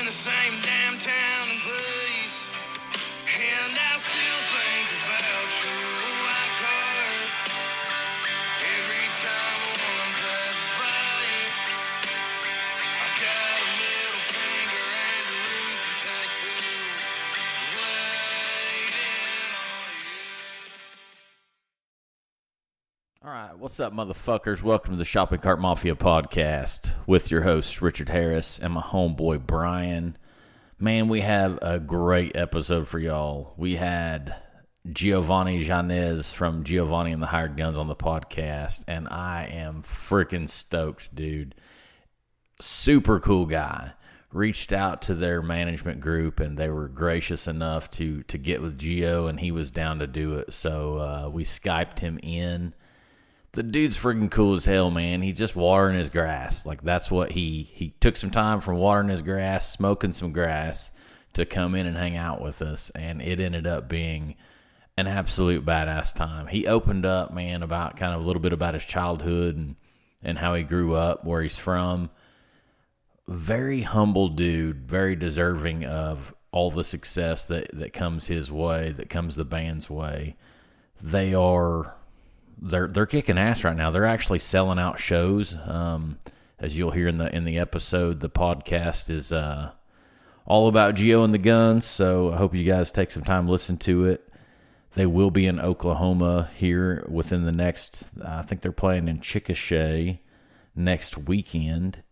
in the same damn town and place, and I still think about your white card every time one passes by. I got a middle finger and a rooster tattoo waiting on you. All right, what's up, motherfuckers? Welcome to the Shopping Cart Mafia podcast with your host, Richard Harris, and my homeboy, Brian. Man, we have a great episode for y'all. We had Giovannie Yanez from Giovannie and the Hired Guns on the podcast, and I am freaking stoked, dude. Super cool guy. Reached out to their management group, and they were gracious enough to get with Gio, and he was down to do it. So we Skyped him in. The dude's freaking cool as hell, man. He's just watering his grass. Like, that's what he took some time from watering his grass, smoking some grass, to come in and hang out with us, and it ended up being an absolute badass time. He opened up, man, about kind of a little bit about his childhood and how he grew up, where he's from. Very humble dude, very deserving of all the success that comes his way, that comes the band's way. They're kicking ass right now. They're actually selling out shows. As you'll hear in the episode, the podcast is all about Gio and the Guns. So I hope you guys take some time to listen to it. They will be in Oklahoma here within the next. I think they're playing in Chickasha next weekend,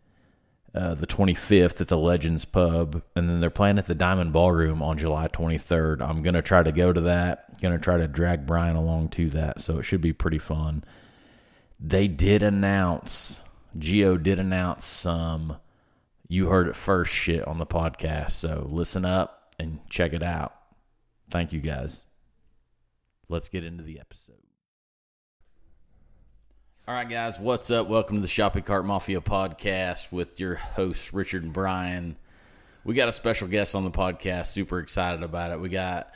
the 25th at the Legends Pub, and then they're playing at the Diamond Ballroom on July 23rd. I'm going to try to go to that. Going to try to drag Brian along to that, so it should be pretty fun. They did announce, Gio did announce some You Heard It First shit on the podcast, so listen up and check it out. Thank you, guys. Let's get into the episode. All right, guys, what's up? Welcome to the Shopping Cart Mafia podcast with your hosts, Richard and Brian. We got a special guest on the podcast. Super excited about it. We got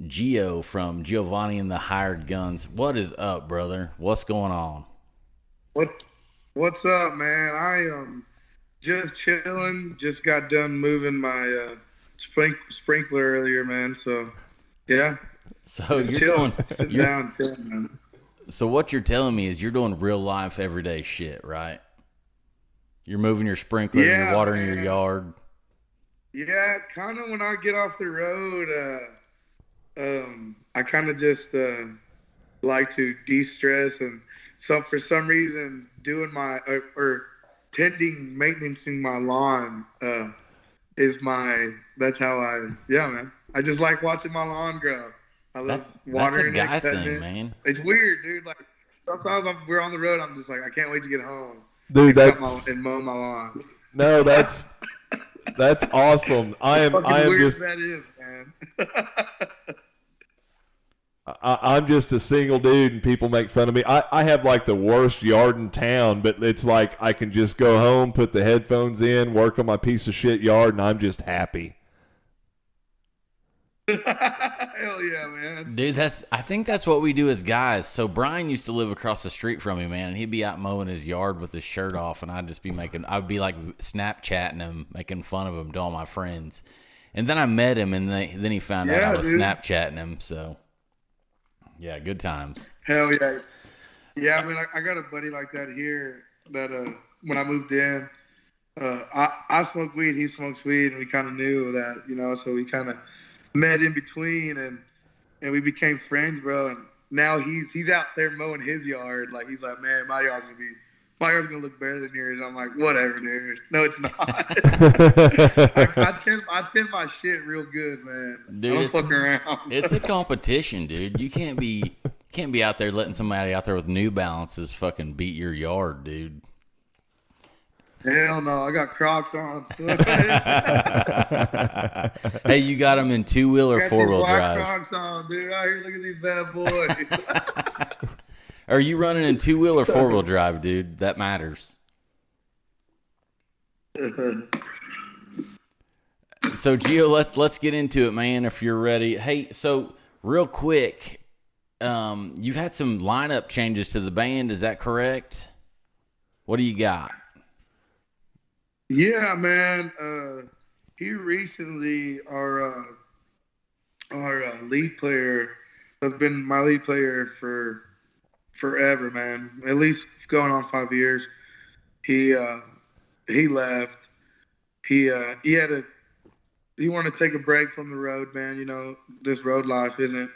Gio from Giovannie and the Hired Guns. What is up, brother? What's going on? What's up, man? I am just chilling. Just got done moving my sprinkler earlier, man. So, yeah. So just you're chilling. doing, Sitting down, chilling, man. So what you're telling me is you're doing real life everyday shit, right? You're moving your sprinkler, Yeah, you're watering man. your yard. Yeah, kind of when I get off the road, I kind of just like to de-stress, and so for some reason doing my or maintaining my lawn that's how man. I just like watching my lawn grow. I love watering that's a guy it, cutting thing, it. man. It's weird, dude. Like sometimes we're on the road, I'm just like, I can't wait to get home, Dude, and mow my lawn. No, that's awesome. I am Weird just that is, man. I'm just a single dude, and people make fun of me. I have like the worst yard in town, but it's like I can just go home, put the headphones in, work on my piece of shit yard, and I'm just happy. Hell yeah, man. Dude, I think that's what we do as guys. So Brian used to live across the street from me, man, and he'd be out mowing his yard with his shirt off, and I'd be like Snapchatting him, making fun of him to all my friends. And then I met him, and then he found out I was Snapchatting him. So yeah, good times. Hell yeah. Yeah, I mean, I got a buddy like that here that when I moved in, I smoke weed, he smokes weed, and we kind of knew that, so we kind of met in between, and we became friends, bro. And now he's out there mowing his yard. Like, he's like, man, my yard's gonna look better than yours. I'm like, whatever, dude. No, it's not. I tend my shit real good, man. Dude, I don't fuck around. It's a competition, dude. You can't be out there letting somebody out there with New Balances fucking beat your yard, dude. Hell no, I got Crocs on. Hey, you got them in 2-wheel or 4-wheel drive? Crocs on, dude. Out here, look at these bad boys. Are you running in 2-wheel or 4-wheel drive, dude? That matters. So, Gio, let's get into it, man, if you're ready. Hey, so real quick, you've had some lineup changes to the band. Is that correct? What do you got? Yeah, man. he recently our lead player has been my lead player for forever, man. At least going on 5 years. He left. He had a he wanted to take a break from the road, man. You know, this road life isn't.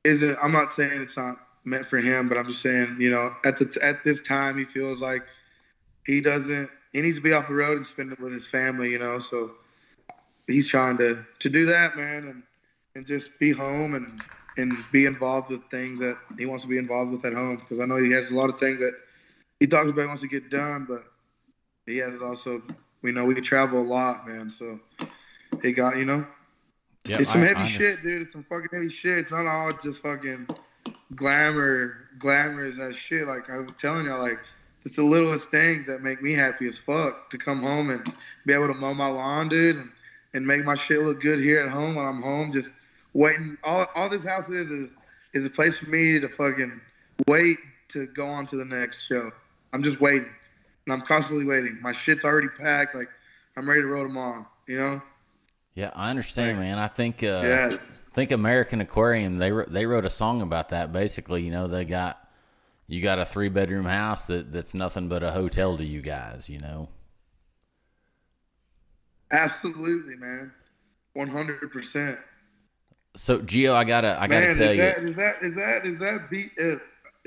I'm not saying it's not meant for him, but I'm just saying, you know, at this time, he feels like he needs to be off the road and spend it with his family, you know. So he's trying to do that, man, and just be home and be involved with things that he wants to be involved with at home. Because I know he has a lot of things that he talks about he wants to get done, but he has also, you know, we could travel a lot, man. So he got, you know. Yeah, it's some heavy shit, dude. It's some fucking heavy shit. It's not all just fucking glamorous as shit. Like I was telling y'all, like it's the littlest things that make me happy as fuck to come home and be able to mow my lawn, dude, and make my shit look good here at home while I'm home. Just waiting. All this house is a place for me to fucking wait to go on to the next show. I'm just waiting, and I'm constantly waiting. My shit's already packed. Like I'm ready to roll tomorrow. You know. Yeah, I understand, man. I think Yeah. think American Aquarium they wrote a song about that. Basically, you know, you got a 3-bedroom house that's nothing but a hotel to you guys. You know. Absolutely, man. 100%. So Gio, I gotta tell you, Is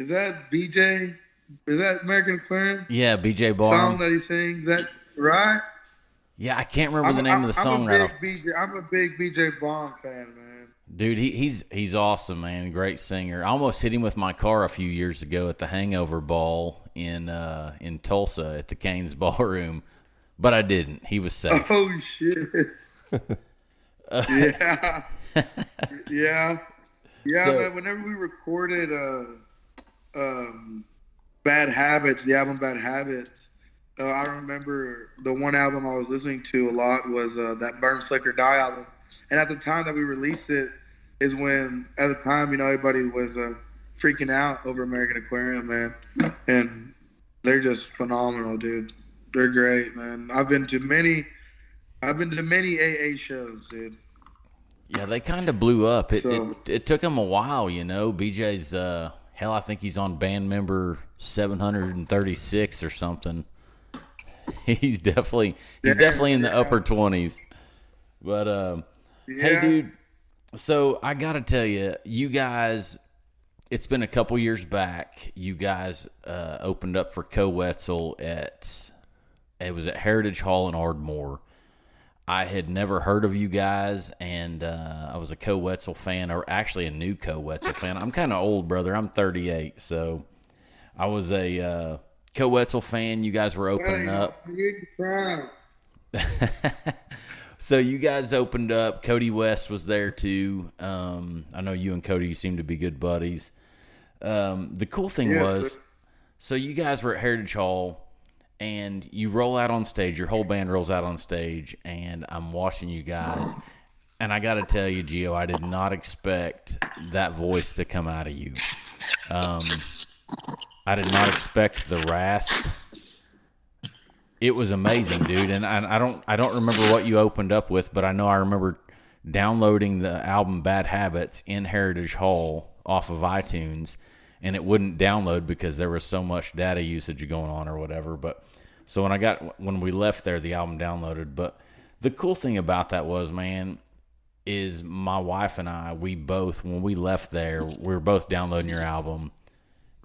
that BJ? Is that American Aquarium yeah, BJ Barr song that he sings? That right? Yeah, I can't remember the name of the song right off. I'm a big BJ Bond fan, man. Dude, he's awesome, man. Great singer. I almost hit him with my car a few years ago at the Hangover Ball in Tulsa at the Canes Ballroom, but I didn't. He was safe. Oh shit! Yeah, yeah. So, man, whenever we recorded Bad Habits, the album Bad Habits. I remember the one album I was listening to a lot was that Burn, Slick, or Die album. And at the time that we released it is when, at the time, you know, everybody was freaking out over American Aquarium, man. And they're just phenomenal, dude. They're great, man. I've been to many AA shows, dude. Yeah, they kind of blew up. So, it took them a while, you know. BJ's, hell, I think he's on band member 736 or something. He's definitely in the upper 20s. But hey, dude. So I gotta tell you, you guys. It's been a couple years back. You guys opened up for Co Wetzel at Heritage Hall in Ardmore. I had never heard of you guys, and I was a Co Wetzel fan, or actually a new Co Wetzel fan. I'm kind of old, brother. I'm 38, so I was a Co Wetzel fan. You guys were opening up. So you guys opened up. Cody West was there too. I know you and Cody seem to be good buddies. The cool thing was, so you guys were at Heritage Hall, and you roll out on stage. Your whole band rolls out on stage, and I'm watching you guys. And I got to tell you, Gio, I did not expect that voice to come out of you. I did not expect the rasp. It was amazing, dude. And I don't remember what you opened up with, but I know I remember downloading the album Bad Habits in Heritage Hall off of iTunes, and it wouldn't download because there was so much data usage going on or whatever. But so when we left there, the album downloaded. But the cool thing about that was, man, is my wife and I, when we left there, we were both downloading your album.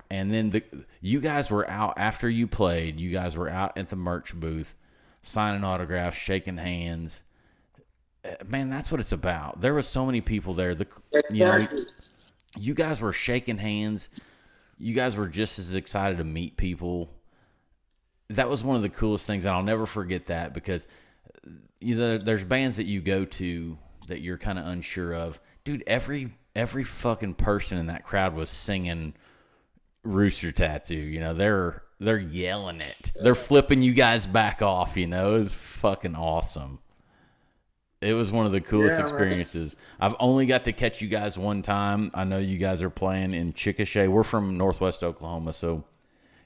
And then you guys were out after you played. You guys were out at the merch booth, signing autographs, shaking hands. Man, that's what it's about. There was so many people there. You guys were shaking hands. You guys were just as excited to meet people. That was one of the coolest things, and I'll never forget that because there's bands that you go to that you're kind of unsure of. Dude, every fucking person in that crowd was singing Rooster Tattoo. You know, they're yelling it. They're flipping you guys back off, you know. It was fucking awesome. It was one of the coolest experiences. Right. I've only got to catch you guys one time. I know you guys are playing in Chickasha. We're from Northwest Oklahoma, so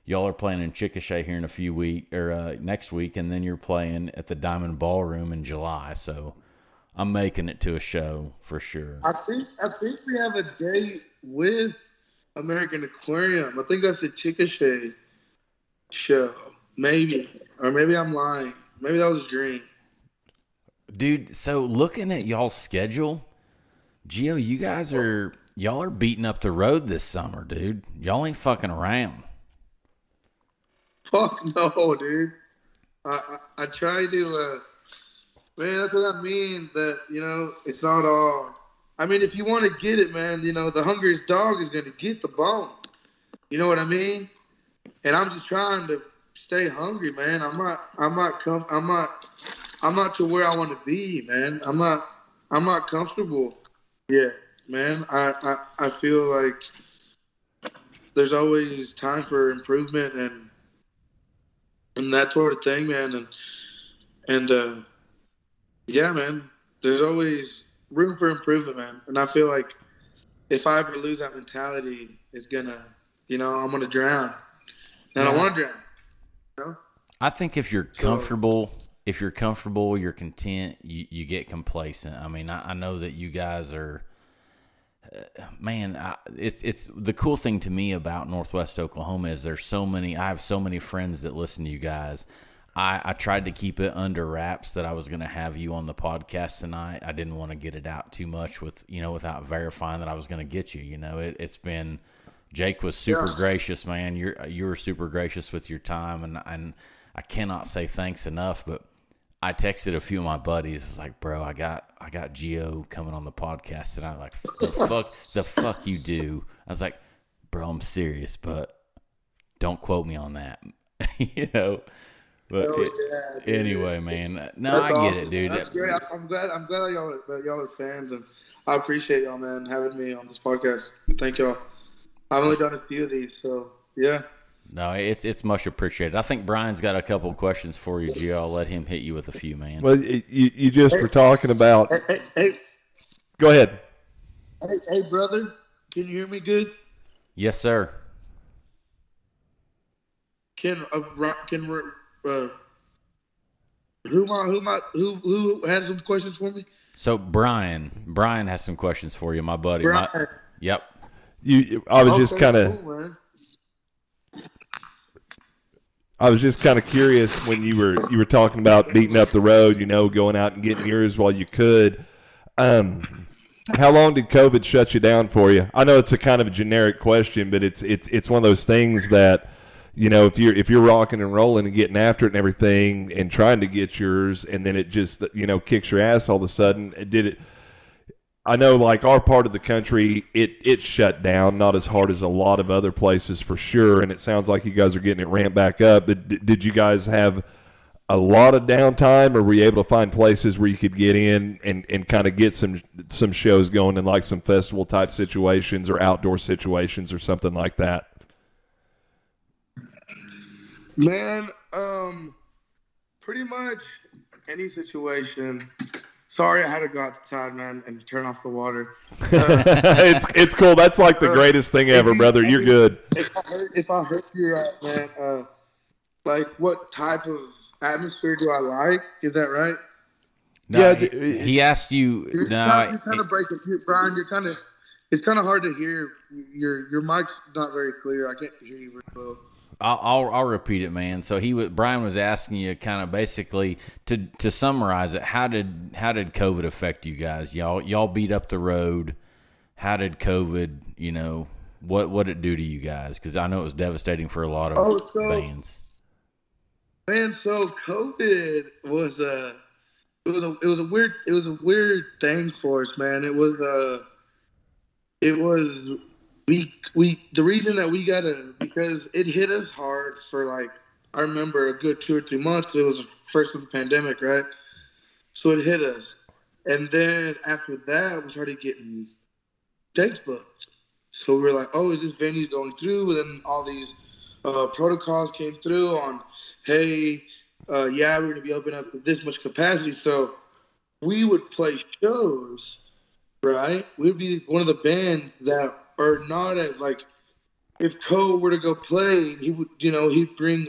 y'all are playing in Chickasha here in a few weeks or next week, and then you're playing at the Diamond Ballroom in July. So I'm making it to a show for sure. I think we have a date with American Aquarium. I think that's the Chickasha show. Maybe. Or maybe I'm lying. Maybe that was a dream. Dude, so looking at y'all's schedule, Gio, y'all are beating up the road this summer, dude. Y'all ain't fucking around. Fuck no, dude. I try to, man, that's what I mean. That, it's not all. I mean, if you want to get it, man, the hungriest dog is going to get the bone. You know what I mean? And I'm just trying to stay hungry, man. I'm not to where I want to be, man. I'm not comfortable. Yeah, man. I feel like there's always time for improvement and that sort of thing, man. And yeah, man. There's always room for improvement, man. And I feel like if I ever lose that mentality, it's gonna, I'm gonna drown. And I don't want to drown. I think if you're comfortable, you're content, you get complacent. I mean, I know that you guys are, man, it's the cool thing to me about Northwest Oklahoma is I have so many friends that listen to you guys. I tried to keep it under wraps that I was going to have you on the podcast tonight. I didn't want to get it out too much without verifying that I was going to get you. It's been, Jake was super gracious, man. You were super gracious with your time, and I cannot say thanks enough. But I texted a few of my buddies. It's like, bro, I got Gio coming on the podcast tonight. Like, the fuck you do? I was like, bro, I'm serious, but don't quote me on that. But anyway, man. No, I get it, dude. That's great. I'm glad y'all are fans, and I appreciate y'all, man, having me on this podcast. Thank y'all. I've only done a few of these, so yeah. No, it's much appreciated. I think Brian's got a couple of questions for you, Gio. I'll let him hit you with a few, man. Well, you just were talking about. Hey. Go ahead. Hey, brother, can you hear me good? Yes, sir. Who had some questions for me? So Brian has some questions for you, my buddy. Brian. Yep. I was just kind of. I was just kind of curious when you were talking about beating up the road, going out and getting yours while you could. How long did COVID shut you down for you? I know it's a kind of a generic question, but it's one of those things that, if you're rocking and rolling and getting after it and everything and trying to get yours, and then it just kicks your ass all of a sudden. I know, like our part of the country, it shut down, not as hard as a lot of other places for sure. And it sounds like you guys are getting it ramped back up. But did you guys have a lot of downtime, or were you able to find places where you could get in and kind of get some shows going in like some festival type situations or outdoor situations or something like that? Man, pretty much any situation. Sorry, I had to go outside, man, and turn off the water. It's cool. That's like the greatest thing ever, brother. You're good. If I heard you right, man, like what type of atmosphere do I like? Is that right? No, he asked you. You're kind of breaking, Brian. It's kind of hard to hear. Your mic's not very clear. I can't hear you very well. I'll repeat it, man. So Brian was asking you kind of basically to summarize it. How did COVID affect you guys? Y'all beat up the road. How did COVID? What did it do to you guys? Because I know it was devastating for a lot of bands. Man, so COVID was it was a weird thing for us, man. It was the reason that we got it, because it hit us hard for like, I remember a good 2 or 3 months, because it was the first of the pandemic, right? So it hit us. And then after that, we started getting dates booked. So we were like, oh, is this venue going through? And then all these protocols came through on, hey, we're going to be opening up with this much capacity. So we would play shows, right? We'd be one of the bands that are not as like if Cole were to go play, he would, he'd bring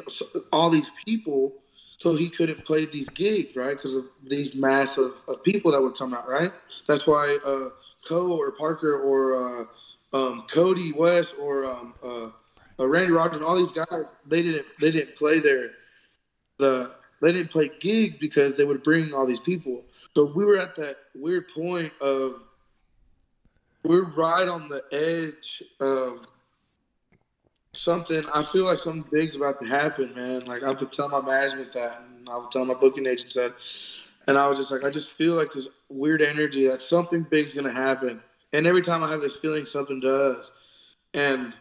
all these people, so he couldn't play these gigs, right? Because of these mass of people that would come out, right? That's why Cole or Parker or Cody West or Randy Rogers, all these guys, they didn't play they didn't play gigs because they would bring all these people. So we were at that weird point of we're right on the edge of something. I feel like something big's about to happen, man. Like I would tell my management that, and I would tell my booking agent that, and I was just like, I just feel like this weird energy that something big's gonna happen. And every time I have this feeling, something does. And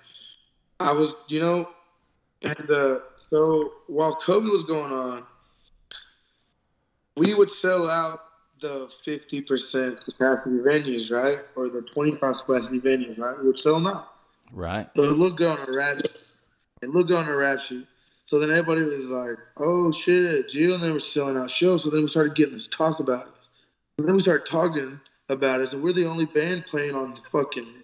I was, so while COVID was going on, we would sell out the 50% capacity venues, right? Or the 25% capacity venues, right? We would sell them out. Right. So it looked good on a rap sheet. So then everybody was like, oh, shit, Gio and them were selling out shows. So then we started getting this talk about it. And then we started talking about it. And we're the only band playing on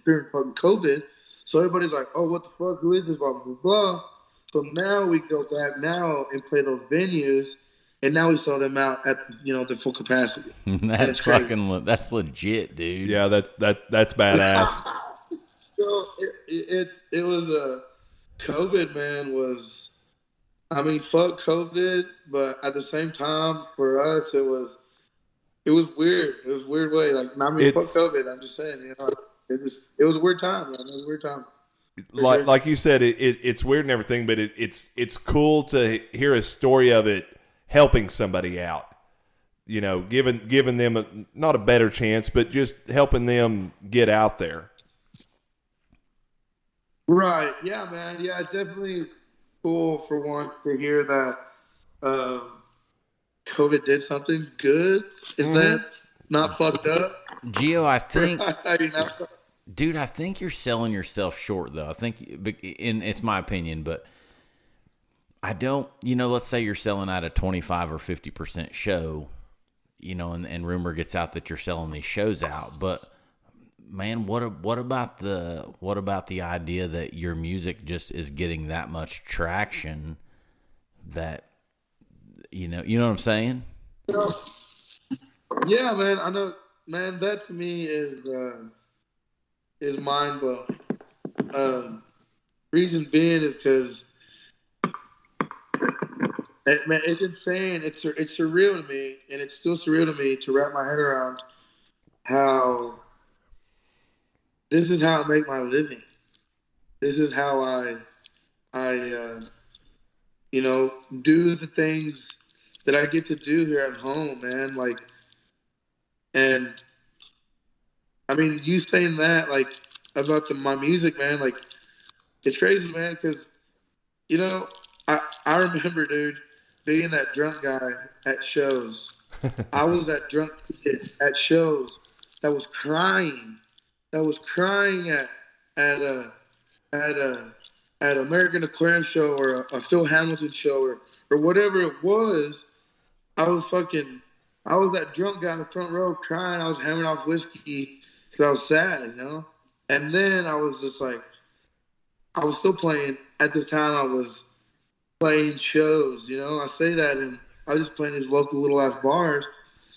during fucking COVID. So everybody's like, oh, what the fuck? Who is this? Blah, blah, blah. So now we go back now and play those venues. And now we sell them out at, the full capacity. That's fucking, that's legit, dude. Yeah, that's badass. So it was COVID, man, was, I mean, fuck COVID, but at the same time, for us, it was weird. It was a weird way. Like, I mean, fuck COVID. I'm just saying, it was a weird time, man. It was a weird time. Like you said, it's weird and everything, but it's cool to hear a story of it helping somebody out. Giving them not a better chance, but just helping them get out there. Right. Yeah, man. Yeah, it's definitely cool for once to hear that COVID did something good. Is that not fucked up? Gio, I think, dude, I think you're selling yourself short, though. I think, and it's my opinion, but I don't, let's say you're selling out a 25 or 50% show, and rumor gets out that you're selling these shows out, but man, what about the idea that your music just is getting that much traction that you know what I'm saying? Yeah, man, I know, man. That to me is mind blowing. Reason being is because, man, it's insane. It's surreal to me, and it's still surreal to me to wrap my head around how. This is how I make my living. This is how I do the things that I get to do here at home, man. Like, and I mean, you saying that, like, about my music, man, like, it's crazy, man, because, I remember, dude, being that drunk guy at shows. I was that drunk kid at shows that was crying at American Aquarium show or a Phil Hamilton show or whatever it was. I was that drunk guy in the front row crying. I was hammering off whiskey because I was sad, And then I was just like, I was still playing. At this time, I was playing shows, I say that, and I was just playing these local little ass bars.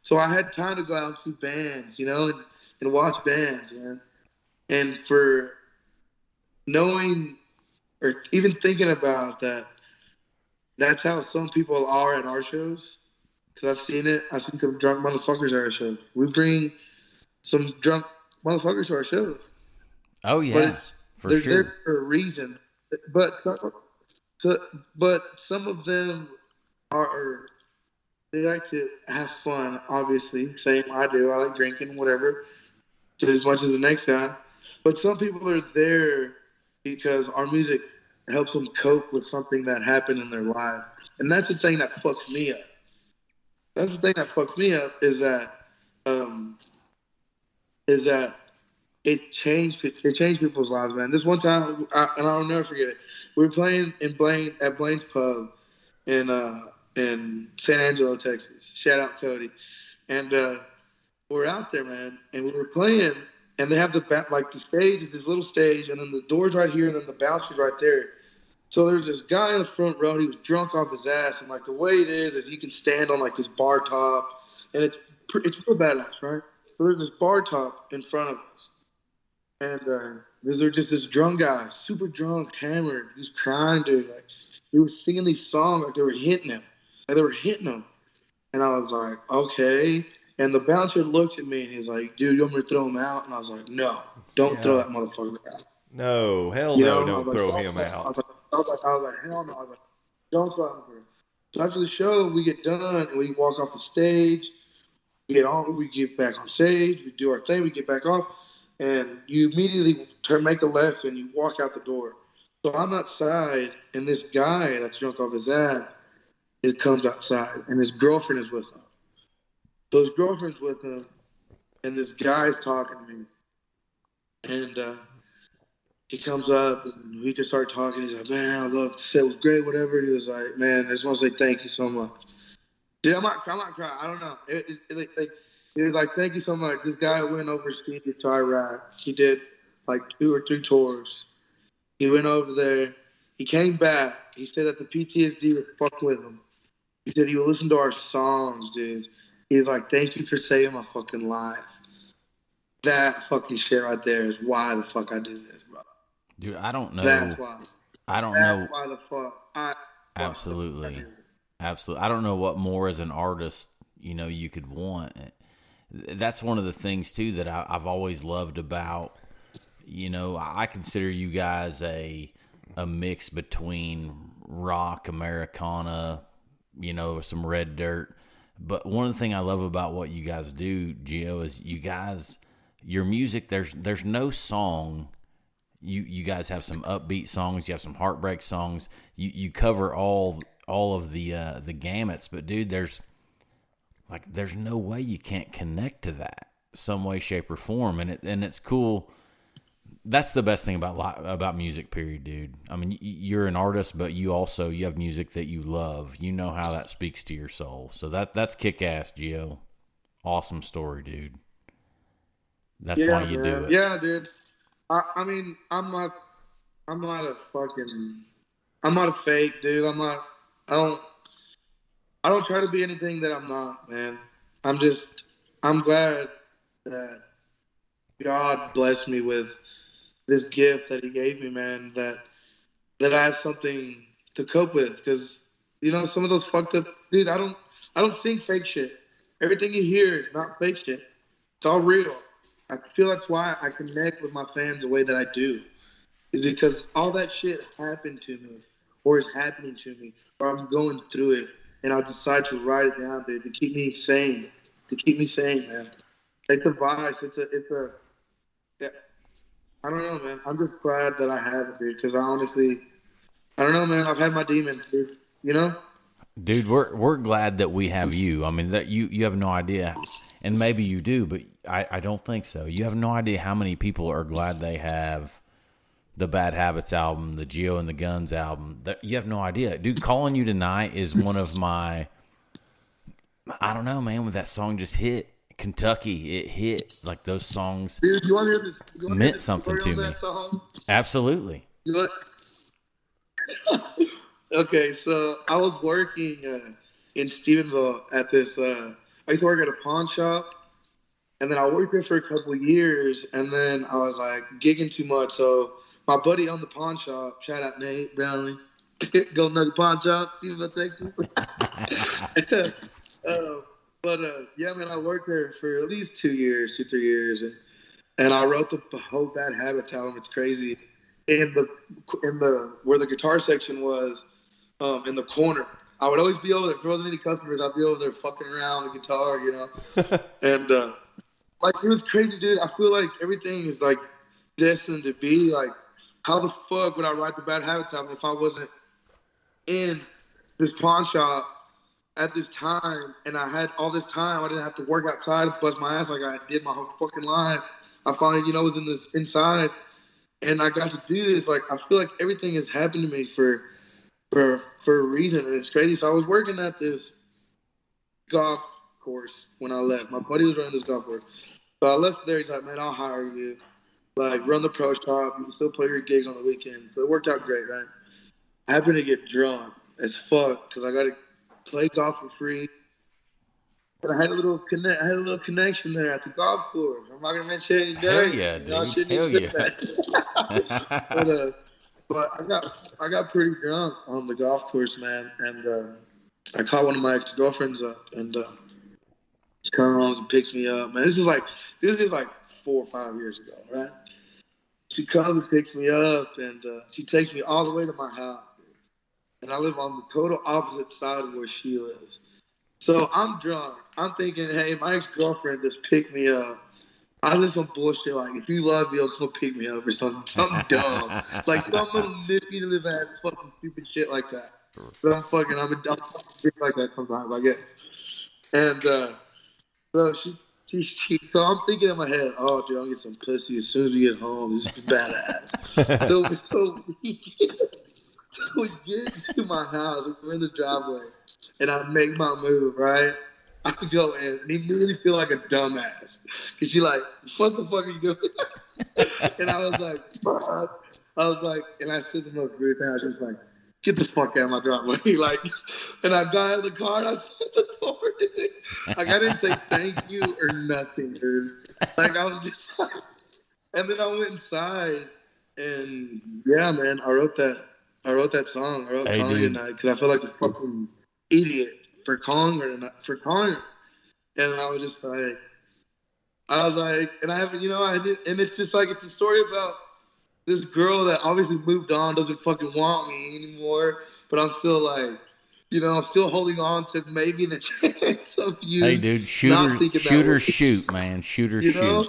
So I had time to go out and see bands, and watch bands, man. And for knowing or even thinking about that, that's how some people are at our shows. Because I've seen it. I've seen some drunk motherfuckers at our shows. We bring some drunk motherfuckers to our shows. Oh, yeah. But they're there for a reason. But some of them they like to have fun, obviously. Same I do. I like drinking, whatever, just as much as the next guy. But some people are there because our music helps them cope with something that happened in their life. And that's the thing that fucks me up. Is that it changed people's lives, man. This one time, and I'll never forget it. We were playing at Blaine's Pub in San Angelo, Texas. Shout out Cody. And we're out there, man, and we were playing, And they have the stage is this little stage, and then the door's right here, and then the bouncer's right there. So there's this guy in the front row. He was drunk off his ass, and like the way it is he can stand on like this bar top, and it's real badass, right? So there's this bar top in front of us, and there's just this drunk guy, super drunk, hammered. He was crying, dude. Like he was singing these songs like they were hitting him, And I was like, okay. And the bouncer looked at me and he's like, dude, you want me to throw him out? And I was like, no, don't throw that motherfucker out. No, hell no, don't throw him out. I was like, hell no. I was like, don't throw him out. So after the show, we get done and we walk off the stage. We get back on stage, we do our thing, we get back off, and you immediately make a left and you walk out the door. So I'm outside, and this guy that's drunk off his ass comes outside, and his girlfriend is with him. So his girlfriend's with him, and this guy's talking to me. And he comes up, and we just start talking. He's like, man, I love to say it was great, whatever. He was like, man, I just want to say thank you so much. Dude, I'm not crying. I don't know. He was like, thank you so much. This guy went overseas to Iraq. He did like 2 or 3 tours. He went over there. He came back. He said that the PTSD would fuck with him. He said he would listen to our songs, dude. He was like, thank you for saving my fucking life. That fucking shit right there is why the fuck I do this, bro. Dude, I don't know. That's why. I don't know. That's why the fuck. Absolutely. Absolutely. I don't know what more as an artist, you could want. That's one of the things, too, that I've always loved about, I consider you guys a mix between rock, Americana, some red dirt. But one of the things I love about what you guys do, Gio, is your music, there's no song. You guys have some upbeat songs, you have some heartbreak songs. You cover all of the gamuts, but dude, there's no way you can't connect to that some way, shape, or form, and it's cool. That's the best thing about music, period, dude. I mean, you're an artist, but you have music that you love. You know how that speaks to your soul. So that's kick-ass, Gio. Awesome story, dude. That's why you do it. Yeah, dude. I mean, I'm not a fake, dude. I don't try to be anything that I'm not, man. I'm glad that God blessed me with this gift that he gave me, man, that I have something to cope with. Because, some of those fucked up, dude, I don't sing fake shit. Everything you hear is not fake shit. It's all real. I feel that's why I connect with my fans the way that I do. Is because all that shit happened to me or is happening to me or I'm going through it. And I decide to write it down, dude, to keep me sane. Man. It's a vice. Yeah. I don't know, man. I'm just glad that I have it, dude, because I don't know, man. I've had my demons, dude. Dude, we're glad that we have you. I mean, that you have no idea, and maybe you do, but I don't think so. You have no idea how many people are glad they have the Bad Habits album, the Gio and the Guns album. You have no idea. Dude, Calling You Tonight is one of my, I don't know, man, when that song just hit. Kentucky, it hit. Like those songs. Dude, you want to hear this? Meant something to me. Absolutely. Okay, so I was working in Stephenville at this. I used to work at a pawn shop, and then I worked there for a couple of years, and then I was like gigging too much. So my buddy owned the pawn shop. Shout out Nate Brownlee. Go another pawn shop. Stephenville, Texas. Yeah, man, I worked there for at least 2 years, 2-3 years, and I wrote the whole Bad Habits album. It's crazy. In the where the guitar section was, in the corner, I would always be over there. If there wasn't any customers, I'd be over there fucking around with the guitar, And like it was crazy, dude. I feel like everything is like destined to be like. How the fuck would I write the Bad Habits album if I wasn't in this pawn shop at this time, and I had all this time? I didn't have to work outside, bust my ass like I did my whole fucking life. I finally, was in this inside, and I got to do this. Like, I feel like everything has happened to me for a reason, and it's crazy. So I was working at this golf course when I left. My buddy was running this golf course, So I left there. He's like, man, I'll hire you. Like, run the pro shop. You can still play your gigs on the weekend. So it worked out great, right? I happened to get drunk as fuck because I got to play golf for free. But I had a little connection there at the golf course. I'm not gonna mention any names. Hell yeah, dude. Hell yeah. but I got pretty drunk on the golf course, man, and I caught one of my ex-girlfriends up, and she comes and picks me up. Man, this is like 4 or 5 years ago, right? She comes and picks me up, and she takes me all the way to my house, and I live on the total opposite side of where she lives. So I'm drunk. I'm thinking, hey, my ex-girlfriend just picked me up. I did some bullshit like, if you love me, come pick me up or something dumb. Like some little manipulative ass fucking stupid shit like that. So I'm a dumb shit like that sometimes, I guess. And so I'm thinking in my head, oh, dude, I'll get some pussy as soon as we get home. This is badass. so we get to my house. We're in the driveway. And I make my move, right? I go in and immediately feel like a dumbass. Because she's like, what the fuck are you doing? And I was like, fuck. And I said the most weird thing. I was just like, get the fuck out of my driveway. Like, and I got out of the car and I shut the door, dude. Like, I didn't say thank you or nothing, dude. Like, I was just like, and then I went inside and yeah, man, I wrote that song. I wrote Calling It Night because I felt like a fucking idiot for calling her. And I was just like, and I haven't, and it's just like, it's a story about this girl that obviously moved on, doesn't fucking want me anymore, but I'm still like, I'm still holding on to maybe the chance of you. Hey, dude, shoot or shoot, man. Shoot or shoot.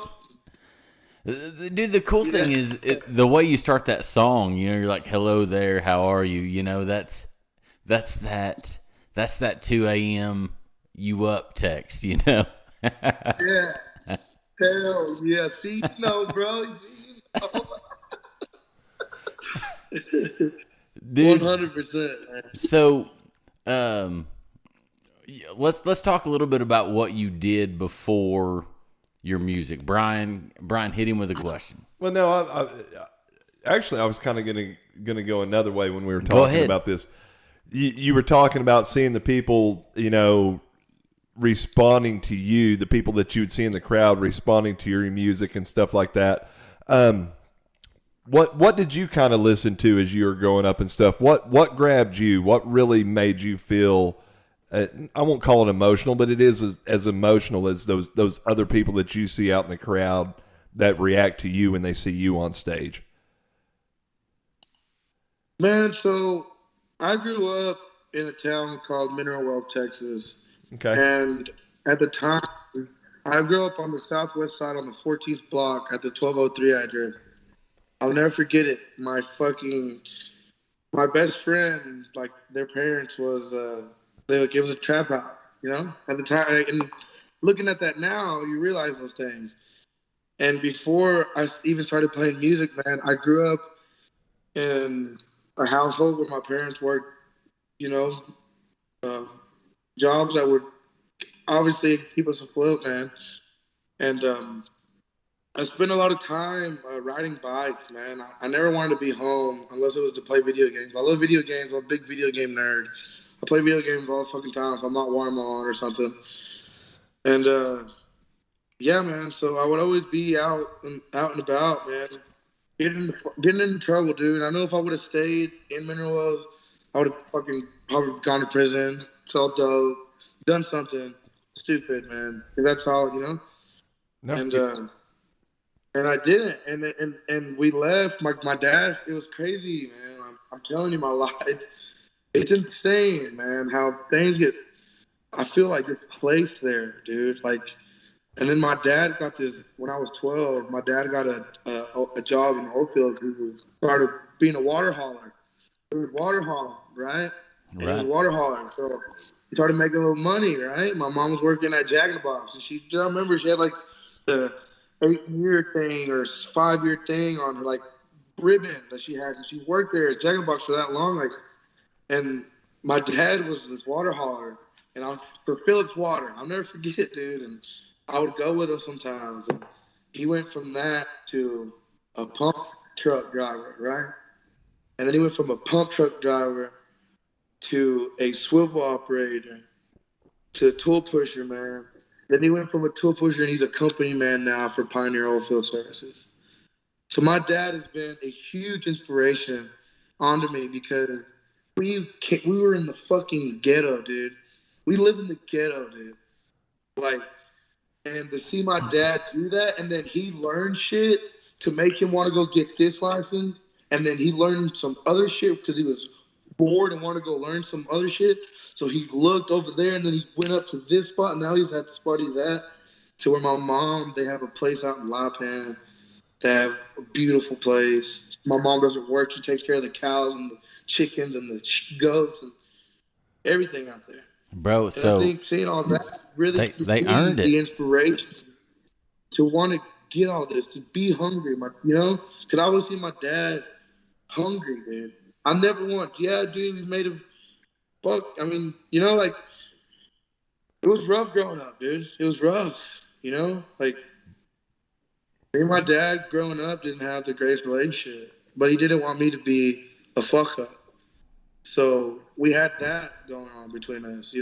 Dude, the cool thing is the way you start that song. You're like, "Hello there, how are you?" That's that 2 a.m. you up text. Yeah. Hell yeah. See, bro. Dude, 100%. So, let's talk a little bit about what you did before your music. Brian, hit him with a question. Well, no, I was kind of gonna go another way when we were talking about this. You were talking about seeing the people, responding to you, the people that you would see in the crowd responding to your music and stuff like that. What did you kind of listen to as you were growing up and stuff? What grabbed you? What really made you feel? I won't call it emotional, but it is as emotional as those other people that you see out in the crowd that react to you when they see you on stage. Man, so I grew up in a town called Mineral Wells, Texas. Okay. And at the time, I grew up on the southwest side on the 14th block at the 1203 address. I'll never forget it. My best friend, like their parents was, they would give us a trap house, at the time. And looking at that now, you realize those things. And before I even started playing music, man, I grew up in a household where my parents worked, jobs that would obviously keep us afloat, man. And I spent a lot of time riding bikes, man. I never wanted to be home unless it was to play video games. I love video games. I'm a big video game nerd. I play video games all the fucking time if I'm not watering my lawn or something. And yeah, man. So I would always be out and about, man. Getting into trouble, dude. I know if I would have stayed in Mineral Wells, I would have probably gone to prison, sold dope, done something stupid, man. That's all, No. And I didn't. And we left. My dad, it was crazy, man. I'm telling you, my life, it's insane, man, how things get, I feel like it's placed there, dude. Like, and then my dad got this, when I was 12, my dad got a job in the oil field. He started being a water hauler. It was water hauling, right? Right. It was water hauling. So he started making a little money, right? My mom was working at Jack in the Box. And I remember she had like the 8-year thing or 5-year thing on her like ribbon that she had. And she worked there at Jack in the Box for that long. Like, and my dad was this water hauler. And I'm for Phillips Water. I'll never forget it, dude. And I would go with him sometimes. And he went from that to a pump truck driver, right? And then he went from a pump truck driver to a swivel operator to a tool pusher, man. Then he went from a tool pusher and he's a company man now for Pioneer Oilfield Services. So my dad has been a huge inspiration onto me because we were in the fucking ghetto, dude. We live in the ghetto, dude. Like, and to see my dad do that, and then he learned shit to make him want to go get this license, and then he learned some other shit because he was bored and wanted to go learn some other shit. So he looked over there, and then he went up to this spot, and now he's at the spot he's at, to where my mom, they have a place out in La Pan. They have a beautiful place. My mom doesn't work. She takes care of the cows and the chickens and the goats and everything out there. Bro, and so I think seeing all that really they earned it. The inspiration to want to get all this, to be hungry, because I always see my dad hungry, dude. I never once, dude, we made him fuck. I mean, like it was rough growing up, dude. It was rough, like me and my dad growing up didn't have the greatest relationship, but he didn't want me to be a fuck up. So we had that going on between us,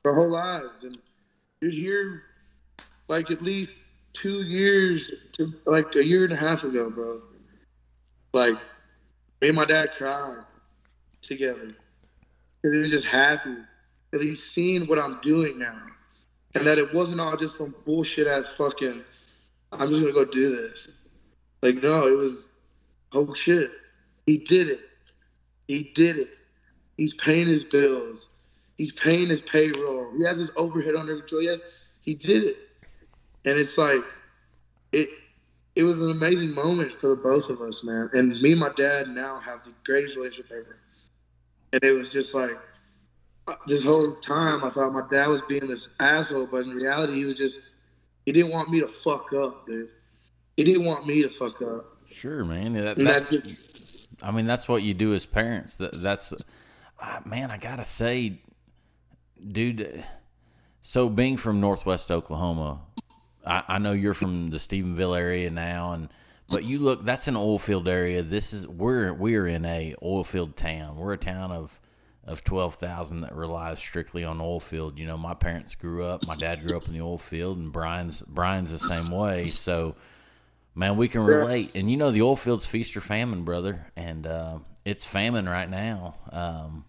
our whole lives. And dude, here, like at least 2 years to like a year and a half ago, bro, like me and my dad cried together because he was just happy that he's seen what I'm doing now, and that it wasn't all just some bullshit ass fucking, I'm just gonna go do this. Like, no, it was, oh shit, he did it. He did it. He's paying his bills. He's paying his payroll. He has his overhead under control. Yes, he did it. And it's like, it was an amazing moment for the both of us, man. And me and my dad now have the greatest relationship ever. And it was just like, this whole time I thought my dad was being this asshole, but in reality he didn't want me to fuck up, dude. He didn't want me to fuck up. Sure, man. That's what you do as parents. That's man, I gotta say, dude. So being from Northwest Oklahoma, I know you're from the Stephenville area now, but you look, that's an oil field area. We're in a oil field town. We're a town of 12,000 that relies strictly on oil field. My parents my dad grew up in the oil field, and Brian's the same way. So, man, we can relate. And the oil field's feast or famine, brother. And it's famine right now.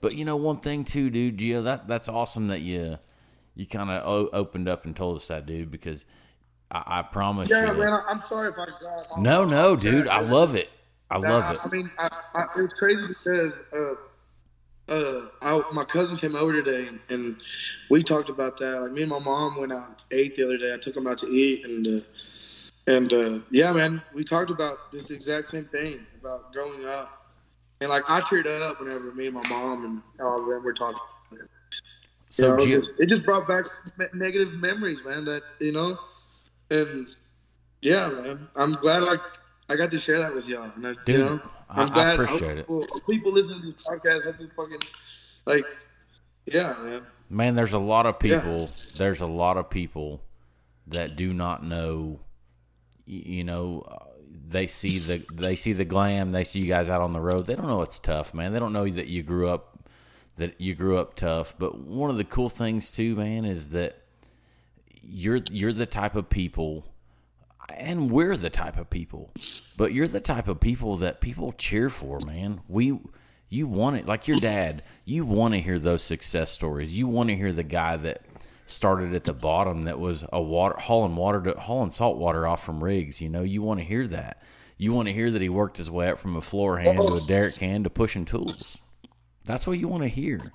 But one thing too, dude, Gio, that's awesome that you kind of opened up and told us that, dude, because I promise you. Yeah, man, I'm sorry if I got. No, dude, I love it. I love it. I mean, it was crazy because my cousin came over today, and we talked about that. Like, me and my mom went out and ate the other day. I took them out to eat, and yeah, man, we talked about this exact same thing about growing up. And like, I teared up whenever me and my mom and all of them were talking. So it just brought back negative memories, man. That and yeah, man, I'm glad I got to share that with y'all. And dude, I'm glad. I appreciate it. People listening to this podcast have been fucking yeah, man. Man, there's a lot of people. Yeah. There's a lot of people that do not know. They see the glam. They see you guys out on the road. They don't know it's tough, man. They don't know that you grew up tough. But one of the cool things too, man, is that you're the type of people, and we're the type of people, but you're the type of people that people cheer for, man. You want it, like your dad. You want to hear those success stories. You want to hear the guy that started at the bottom, that was hauling salt water off from rigs. You want to hear that. You want to hear that he worked his way up from a floor hand to a derrick hand to pushing tools. That's what you want to hear.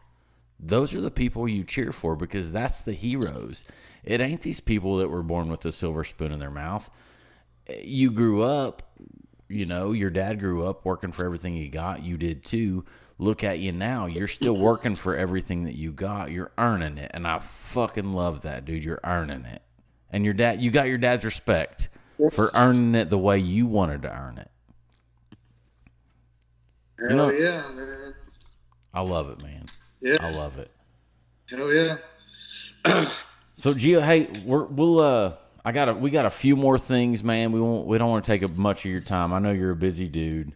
Those are the people you cheer for, because that's the heroes. It ain't these people that were born with a silver spoon in their mouth. You grew up, your dad grew up working for everything he got. You did too. Look at you now. You're still working for everything that you got. You're earning it. And I fucking love that, dude. You're earning it. And you got your dad's respect for earning it the way you wanted to earn it. Hell yeah, man. I love it, man. Yeah. I love it. Hell yeah. So Gio, hey, we got a few more things, man. We don't want to take up much of your time. I know you're a busy dude.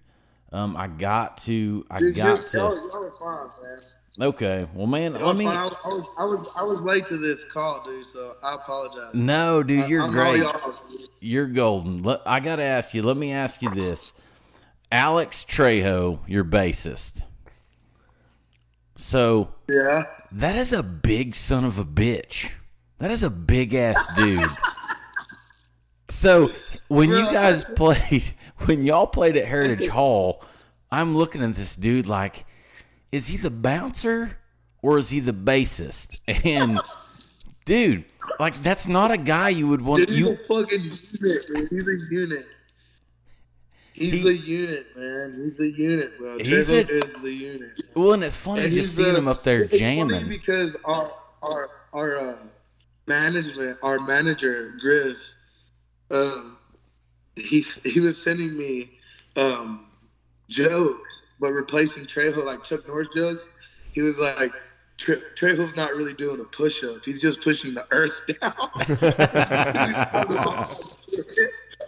I got to. Y'all was fine, man. Okay, well, man, I was late to this call, dude. So I apologize. No, dude, you're great. Y'all. You're golden. I got to ask you. Let me ask you this: Alex Trejo, your bassist. So Yeah. that is a big son of a bitch. That is a big ass dude. So when y'all played at Heritage Hall, I'm looking at this dude like, is he the bouncer or is he the bassist? And dude, like that's not a guy you would want. Dude, he's a fucking unit, dude. He's a unit. He's a unit, man. He's a unit, bro. Trejo is the unit. Well, and it's funny just seeing him up there jamming. Funny because our manager Griff, he was sending me jokes, but replacing Trejo like Chuck Norris jokes. He was like, Trejo's not really doing a push-up. He's just pushing the earth down.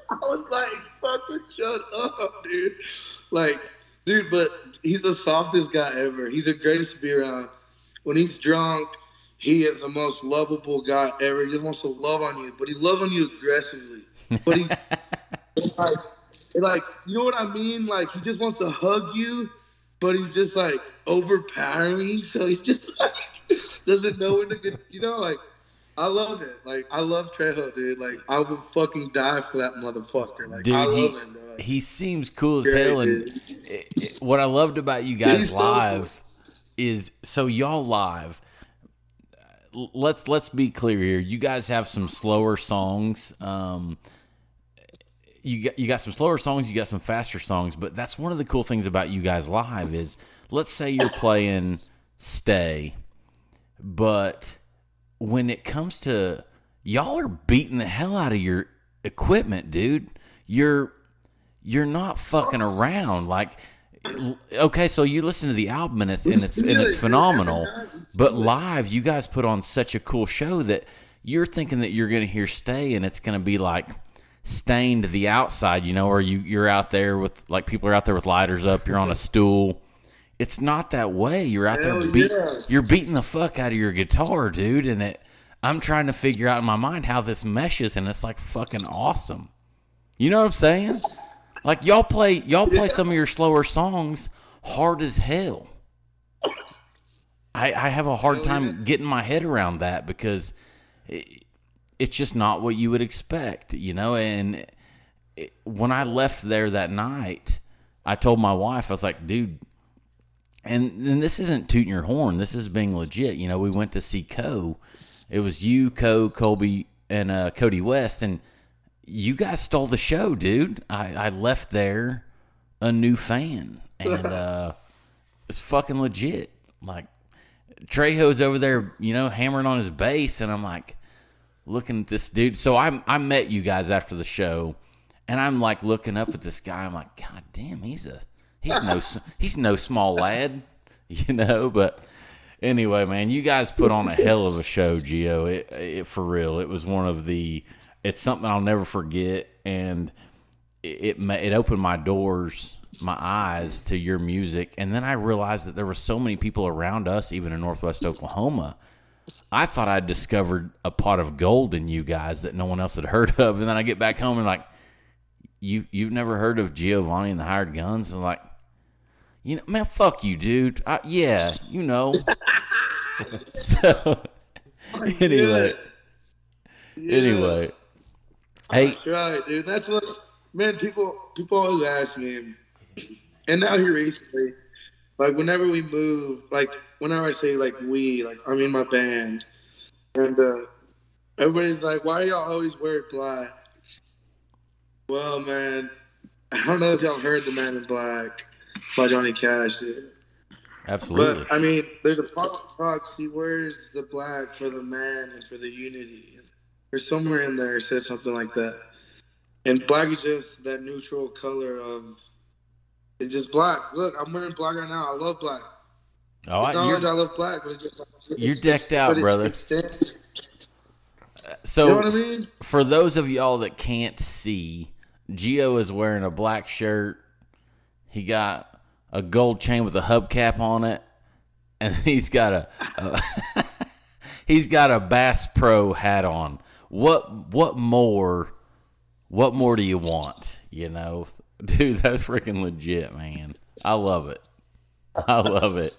I was like, fucking shut up, dude. Like, dude, but he's the softest guy ever. He's the greatest to be around. When he's drunk, he is the most lovable guy ever. He just wants to love on you, but he loves on you aggressively. But he, like, you know what I mean? Like, he just wants to hug you, but he's just, like, overpowering. So he's just, like, doesn't know when to get, you know, like, I love it. Like, I love Trejo, dude. Like, I would fucking die for that motherfucker. Like, dude, I love him, bro. He seems cool as hell. And what I loved about you guys live is, so y'all live, let's be clear here. You guys have some slower songs. You got some slower songs. You got some faster songs. But that's one of the cool things about you guys live is, let's say you're playing Stay, but when it comes to, y'all are beating the hell out of your equipment, dude. You're not fucking around. Like, okay, so you listen to the album and it's phenomenal, but live you guys put on such a cool show that you're thinking that you're gonna hear Stay and it's gonna be like Stained to the outside, you know, or you're out there with, like, people are out there with lighters up. You're on a stool. It's not that way. You're out there you're beating the fuck out of your guitar, dude, and I'm trying to figure out in my mind how this meshes, and it's like fucking awesome. You know what I'm saying? Like, y'all play some of your slower songs hard as hell. I have a hard time getting my head around that because it's just not what you would expect, you know? And when I left there that night, I told my wife, I was like, dude, and this isn't tooting your horn. This is being legit. You know, we went to see Co. It was you, Co, Colby, and Cody West, and you guys stole the show, dude. I left there a new fan, and it's fucking legit. Like, Trejo's over there, you know, hammering on his bass, and I'm like looking at this dude. So I met you guys after the show, and I'm like looking up at this guy. I'm like, God damn, he's no small lad, you know. But anyway, man, you guys put on a hell of a show, Gio. It for real. It was it's something I'll never forget, and it opened my eyes to your music. And then I realized that there were so many people around us, even in Northwest Oklahoma. I thought I'd discovered a pot of gold in you guys that no one else had heard of. And then I get back home and like, you've never heard of Giovannie and the Hired Guns? And like, you know, man, fuck you, dude. Yeah, you know. So anyway. Hey, that's right, dude. That's what, man. People always ask me, and now here recently, like whenever we move, like whenever I say like we, like I mean my band, and everybody's like, "Why do y'all always wear black?" Well, man, I don't know if y'all heard "The Man in Black" by Johnny Cash. Dude. Absolutely. But I mean, there's a part of the talks. He wears the black for the man and for the unity. Or somewhere in there it says something like that. And black is just that neutral color of, it's just black. Look, I'm wearing black right now. I love black. Oh, I love black. But you're decked out, brother. So, You know what I mean? for those of y'all that can't see, Gio is wearing a black shirt. He got a gold chain with a hubcap on it, and he's got he's got a Bass Pro hat on. What more do you want? You know, dude, that's freaking legit, man. I love it. I love it.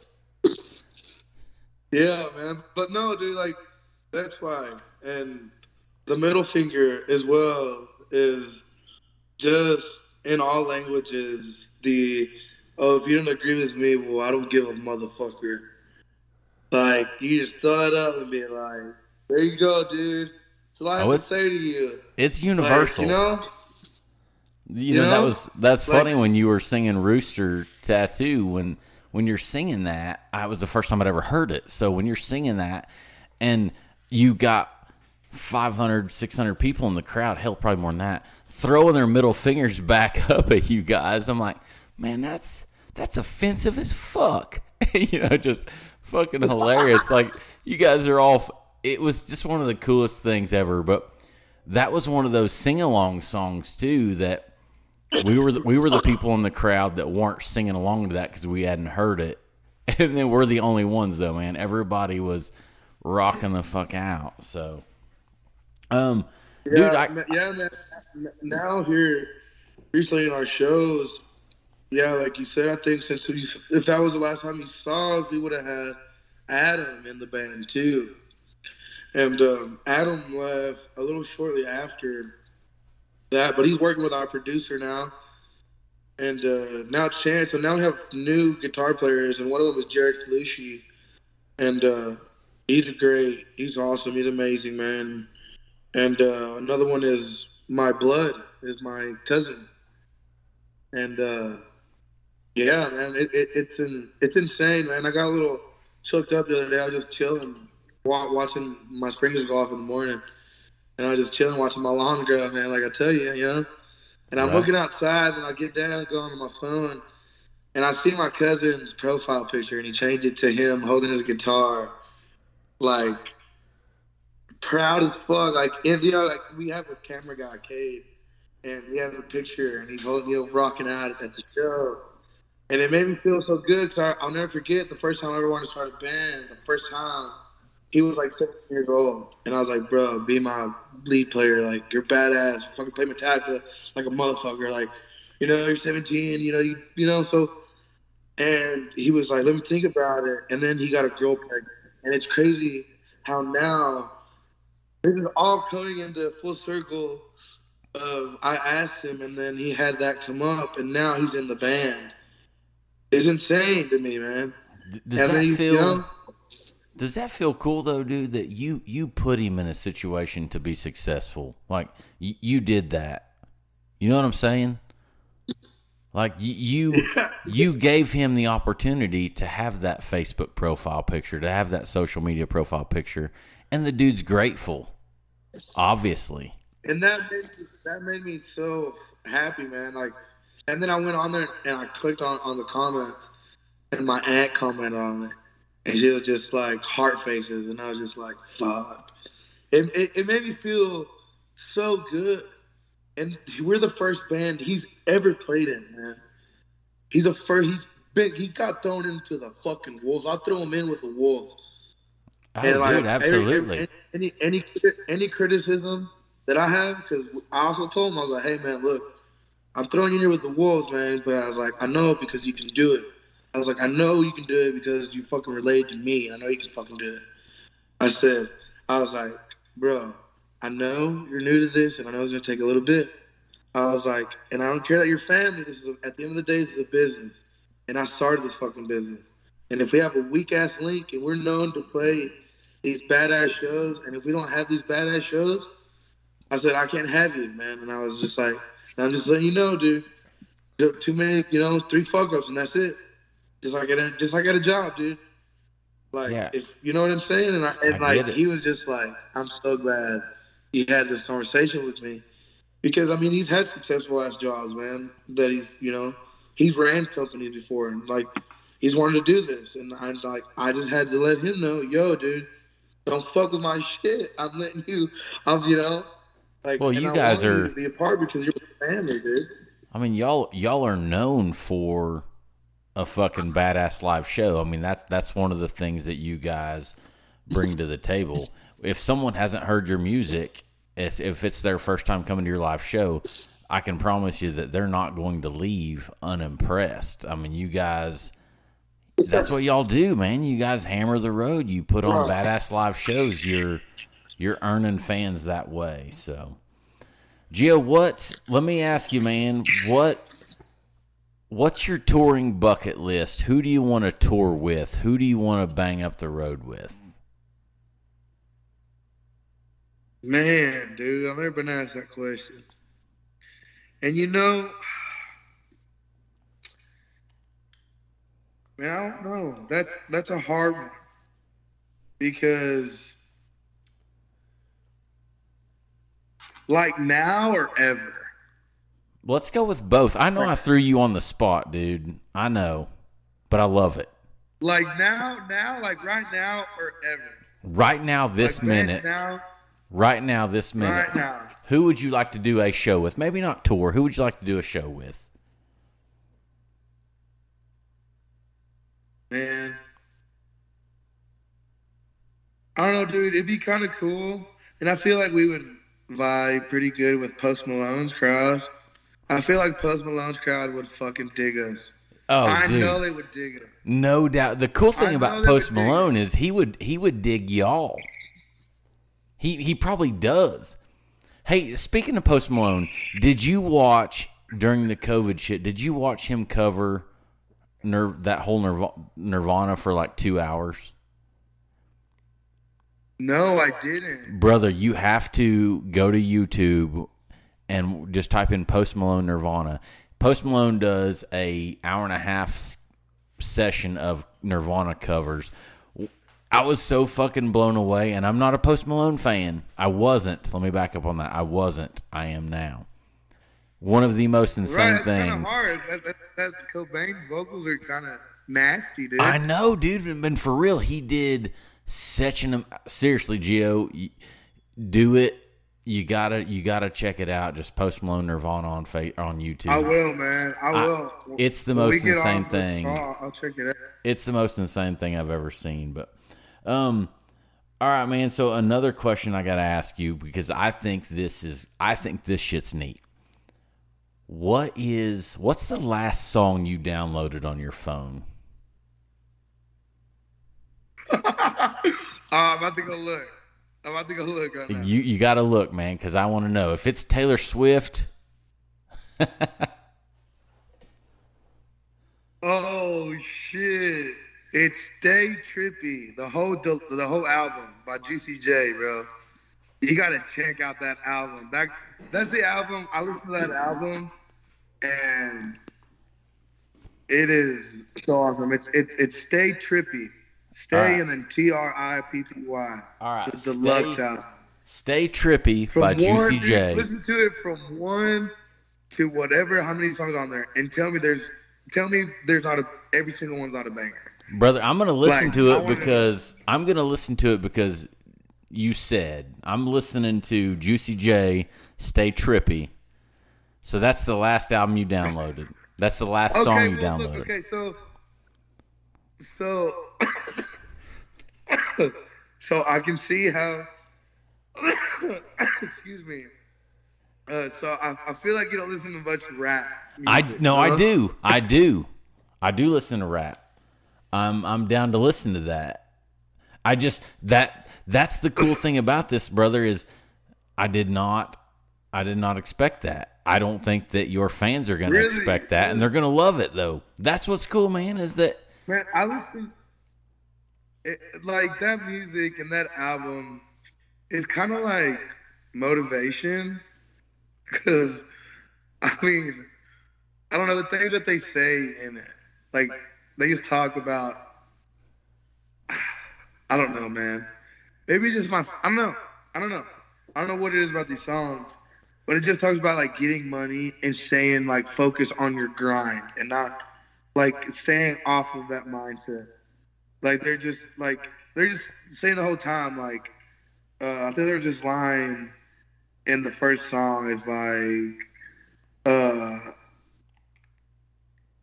Yeah, man. But no, dude, like, that's fine. And the middle finger as well is just in all languages if you don't agree with me, well, I don't give a motherfucker. Like, you just throw it up and be like, there you go, dude. That's all I have to say to you. It's universal. Like, you know, that's funny when you were singing Rooster Tattoo. When you're singing that, I was the first time I'd ever heard it. So when you're singing that and you got 500, 600 people in the crowd, hell, probably more than that, throwing their middle fingers back up at you guys, I'm like, man, that's offensive as fuck. You know, just fucking hilarious. Like, you guys are all, it was just one of the coolest things ever. But that was one of those sing-along songs, too, that we were the people in the crowd that weren't singing along to that because we hadn't heard it. And then we're the only ones, though, man. Everybody was rocking the fuck out. So, dude, man. Now here, recently in our shows, yeah, like you said, I think if that was the last time you saw us, we would have had Adam in the band too. And Adam left a little shortly after that, but he's working with our producer now. And now Chance, so now we have new guitar players, and one of them is Jared Kalushi. And he's awesome, he's amazing, man. And another one is my blood, is my cousin. And yeah, man, it's insane, man. I got a little choked up the other day. I was just chilling, watching my sprinklers go off in the morning, and I was just chilling, watching my lawn grow, man. Like I tell you, you know. And I'm looking outside, and I get down, go on my phone, and I see my cousin's profile picture, and he changed it to him holding his guitar, like proud as fuck. Like, and, you know, like we have a camera guy, Cade, and he has a picture, and he's holding, you know, rocking out at the show. And it made me feel so good, because I'll never forget the first time I ever wanted to start a band. The first time, he was like 17 years old. And I was like, bro, be my lead player. Like, you're badass. Fucking play Metallica like a motherfucker. Like, you know, you're 17, you know, so. And he was like, let me think about it. And then he got a girl pregnant. And it's crazy how now, this is all coming into full circle of I asked him, and then he had that come up, and now he's in the band. It's insane to me, man. Does that feel cool though, dude? That you put him in a situation to be successful. Like you did that. You know what I'm saying? Like you gave him the opportunity to have that Facebook profile picture, to have that social media profile picture, and the dude's grateful, obviously. And that made me so happy, man. Like. And then I went on there and I clicked on the comments, and my aunt commented on it, and she was just like heart faces, and I was just like, fuck. It made me feel so good, and we're the first band he's ever played in, man. He got thrown into the fucking wolves. I'll throw him in with the wolves. Oh, and like, dude, absolutely. Any criticism that I have, because I also told him, I was like, hey man, look. I'm throwing you in here with the wolves, man, but I was like, I know because you can do it. I was like, I know you can do it because you fucking related to me. I know you can fucking do it. I was like, bro, I know you're new to this, and I know it's going to take a little bit. I was like, and I don't care that you're family. At the end of the day, this is a business. And I started this fucking business. And if we have a weak-ass link and we're known to play these badass shows, and if we don't have these badass shows, I said, I can't have you, man. And I was just like, I'm just letting you know, dude. Too many, 3 fuck-ups, and that's it. Just like at a job, dude. Like, yeah. If you know what I'm saying? And he was just like, I'm so glad he had this conversation with me. Because, I mean, he's had successful-ass jobs, man, that he's ran companies before. And, like, he's wanted to do this. And I just had to let him know, yo, dude, don't fuck with my shit. I'm letting you, you know, like. Well, and you I guys want you are. to be a part because you're my family, dude. I mean, y'all are known for a fucking badass live show. I mean, that's one of the things that you guys bring to the table. If someone hasn't heard your music, if it's their first time coming to your live show, I can promise you that they're not going to leave unimpressed. I mean, you guys, that's what y'all do, man. You guys hammer the road. You put on badass live shows. You're earning fans that way. So, Gio, let me ask you, man, what's your touring bucket list? Who do you want to tour with? Who do you want to bang up the road with? Man, dude, I've never been asked that question. And you know, man, I don't know. That's a hard one because, like, now or ever. Let's go with both. I know I threw you on the spot, dude. I know, but I love it. Like now, like right now or ever. Right now, this minute. Right now, this minute. Right now. Who would you like to do a show with? Maybe not tour. Who would you like to do a show with? Man, I don't know, dude. It'd be kind of cool, and I feel like we would vibe pretty good with Post Malone's crowd. I feel like Post Malone's crowd would fucking dig us. Oh, I dude. know they would dig us. No doubt. The cool thing about Post Malone is he would dig y'all. He probably does. Hey, speaking of Post Malone, did you watch during the COVID shit? Did you watch him cover that whole Nirvana for like 2 hours? No, I didn't. Brother, you have to go to YouTube and just type in Post Malone Nirvana. Post Malone does a hour and a half session of Nirvana covers. I was so fucking blown away, and I'm not a Post Malone fan. I wasn't. Let me back up on that. I wasn't. I am now. One of the most insane things. Kind of hard. That's Cobain's vocals are kind of nasty, dude. I know, dude. And for real, he did such an seriously, Gio. Do it. You gotta check it out. Just Post Malone Nirvana on YouTube. I will, man. I will. It's the most insane thing. I'll check it out. It's the most insane thing I've ever seen. But, all right, man. So another question I gotta ask you because I think this shit's neat. What's the last song you downloaded on your phone? I'm about to go look. Right now. You got to look, man, because I want to know. If it's Taylor Swift. Oh, shit. It's Stay Trippy. The whole album by Juicy J, bro. You got to check out that album. That's the album. I listened to that album, and it is so awesome. It's Stay Trippy. Stay and then Trippy. All right. The deluxe album. Stay Trippy by Juicy J. Listen to it from 1 to whatever, how many songs on there, and tell me there's not every single one's not a banger. Brother, I'm gonna listen to it because you said I'm listening to Juicy J. Stay Trippy. So that's the last album you downloaded. That's the last song you downloaded. Okay, so I can see how. Excuse me. So I feel like you don't listen to much rap music. I do. I do listen to rap. I'm down to listen to that. That's the cool thing about this, brother, is I did not expect that. I don't think that your fans are going to expect that, and they're going to love it, though. That's what's cool, man, is that... Man, I listen... like, that music and that album is kind of like motivation, because, I mean, I don't know, the things that they say in it, like, they just talk about... I don't know, man. Maybe just I don't know. I don't know what it is about these songs, but it just talks about like getting money and staying like focused on your grind and not like staying off of that mindset. Like they're just like they're just saying the whole time, like, I think they're just lying in the first song is like,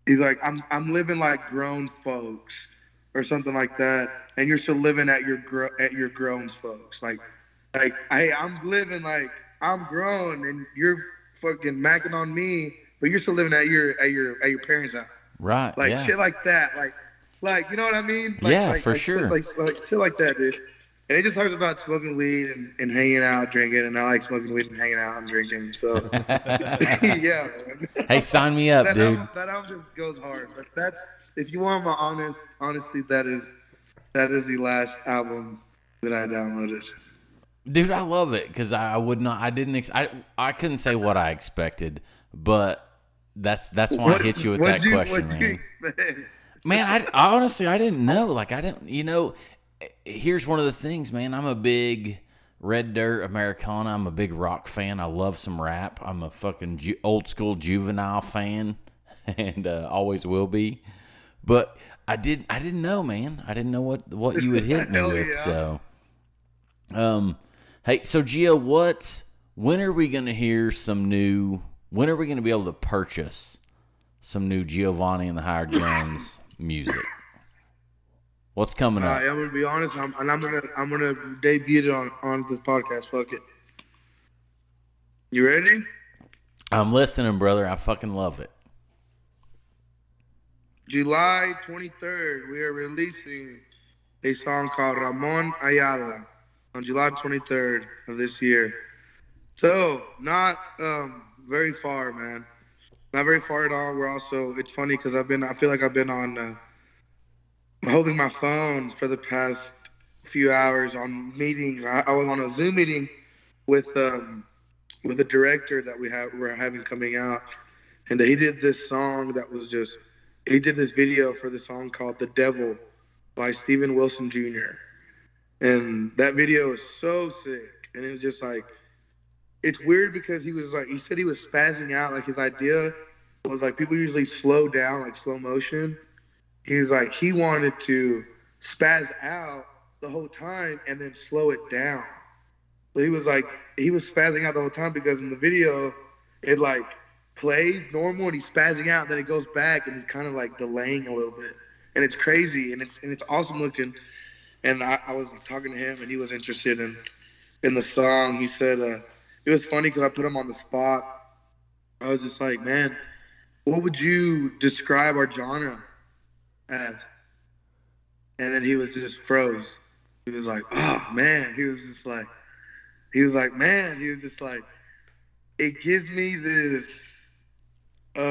he's like, I'm living like grown folks or something like that, and you're still living at your grown folks. Like, hey, I'm living like I'm grown, and you're fucking macking on me, but you're still living at your parents' house. Right. Like yeah. shit like that. Like you know what I mean? Like, Yeah, like, for like, sure. Like shit like that, dude. And it just talks about smoking weed and hanging out, drinking, and I like smoking weed and hanging out and drinking. So yeah, man. Hey, sign me up, dude. That album just goes hard. But that's, if you want my honestly, that is the last album that I downloaded. Dude, I love it because I couldn't say what I expected, but that's why I hit you with that question, man. You expect? Man, I honestly, I didn't know. Like, I didn't, here's one of the things, man. I'm a big Red Dirt Americana. I'm a big rock fan. I love some rap. I'm a fucking old school Juvenile fan, and always will be. But I didn't know, man. I didn't know what you would hit me with. Yeah. So, hey, so Gio, when are we gonna hear some new? When are we gonna be able to purchase some new Giovannie and the Hired Guns music? What's coming up? I'm gonna be honest. I'm gonna debut it on this podcast. Fuck it. You ready? I'm listening, brother. I fucking love it. July 23rd, we are releasing a song called Ramon Ayala on July 23rd of this year. So not very far, man. Not very far at all. It's funny because I feel like I've been on. Holding my phone for the past few hours on meetings. I was on a Zoom meeting with a director that we're having coming out, and he did this song that was just. He did this video for the song called "The Devil" by Steven Wilson Jr. And that video is so sick, and it was just like, it's weird because he said he was spazzing out. Like, his idea was like, people usually slow down, like slow motion. He's like, he wanted to spaz out the whole time and then slow it down. So he was spazzing out the whole time because in the video, it like plays normal and he's spazzing out, and then it goes back and he's kind of like delaying a little bit. And it's crazy and it's awesome looking. And I was talking to him and he was interested in the song. He said, it was funny because I put him on the spot. I was just like, man, what would you describe our genre as? And then he was just froze. He was like, oh man. He was just like, it gives me this, he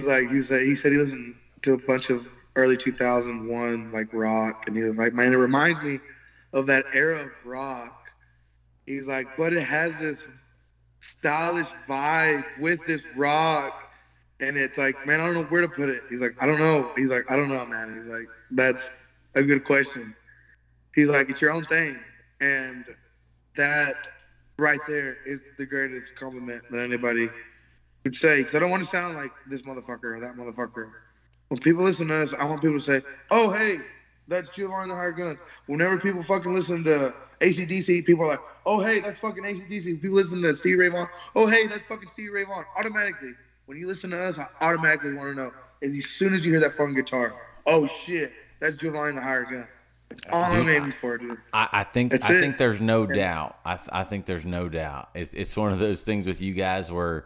said he listened to a bunch of early 2001 like rock, and he was like, man, it reminds me of that era of rock. He's like, but it has this stylish vibe with this rock. And it's like, man, I don't know where to put it. He's like, I don't know. He's like, I don't know, man. He's like, that's a good question. He's like, it's your own thing. And that right there is the greatest compliment that anybody could say. Because I don't want to sound like this motherfucker or that motherfucker. When people listen to us, I want people to say, oh, hey, that's Giovannie and the Hired Guns. Whenever people fucking listen to AC/DC, people are like, oh, hey, that's fucking AC/DC. People listen to Stevie Ray Vaughan. Oh, hey, that's fucking Stevie Ray Vaughan. Automatically. When you listen to us, I automatically want to know, as soon as you hear that fucking guitar, oh shit, that's Giovannie and the Hired Gun. That's all I'm aiming for, dude. I think there's no doubt. I think there's no doubt. It's one of those things with you guys where,